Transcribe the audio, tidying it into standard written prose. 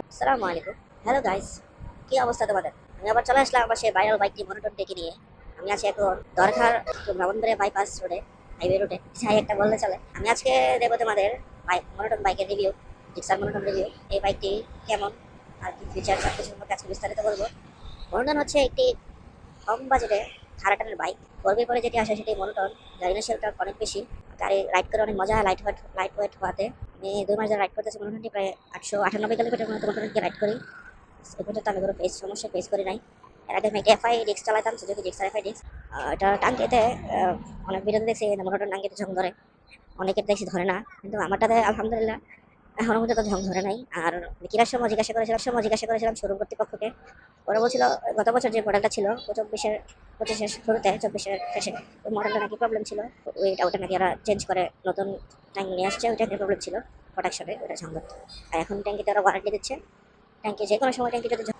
আসসালামু আলাইকুম। Hello guys, কি অবস্থা তোমাদের? আমি আবার চলে আসলাম আমার সেই ভাইরাল বাইকটি মনোটন টেকে নিয়ে। আমি আছি এখন দরখার ব্রাহ্মণবাড়িয়া বাইপাস রোডে, হাইওয়ে রোডে। যাই একটা বললে চলে। আমি আজকে দেবো তোমাদের মনোটন বাইকের রিভিউ, জিক্সার মনোটন রিভিউ। এই বাইকটি কেমন আর কি ফিচার সব কিছু সম্পর্কে আজকে বিস্তারিত বলবো। মনোটন হচ্ছে একটি কম বাজেটে খারাটানের বাইক। গর্বের পরে যেটি আসে সেটি মনোটন। যার ইনিশিয়াল টর্ক অনেক বেশি, গাড়ি রাইড করে অনেক মজা হয় লাইট ওয়েট হওয়াতে। আমি 2 মাস ধরে রাইড করতেছি মনোটনটি, প্রায় 898 কিলোমিটার মতো মনোটনকে রাইড করি। এ পর্যন্ত আমি কোনো সমস্যা ফেস করি নাই। এর আগে আমি একটা এফআই ডিস্ক চালাতাম, সুজুকি জিক্সার এফআই ডিস্ক। এটা টাঙ্কিতে অনেক ভিডিওতে দেখছি মোটর টাঙ্কিতে ঝং ধরে, অনেকের দেখছি ধরে না, কিন্তু আমারটাতে আলহামদুলিল্লাহ এখনো পর্যন্ত ঝং ধরে নাই। আর কেনার সময় জিজ্ঞাসা করেছিলাম শোরুম কর্তৃপক্ষকে। ওরা বলছিল গত বছর যে মডেলটা ছিল 25-এর শুরুতে, 24-এর শেষে ওই মডেলটা নাকি প্রবলেম ছিল। ওটা নাকি ওরা চেঞ্জ করে নতুন ট্যাঙ্ক নিয়ে আসছে, ওইটা প্রবলেম ছিল প্রোডাকশনে, ওটা ঝং ধরতো। আর এখন ট্যাঙ্কিতে ওরা ওয়ারেন্টি দিচ্ছে, ট্যাঙ্কি যে কোনো সময় ট্যাঙ্কিটাতে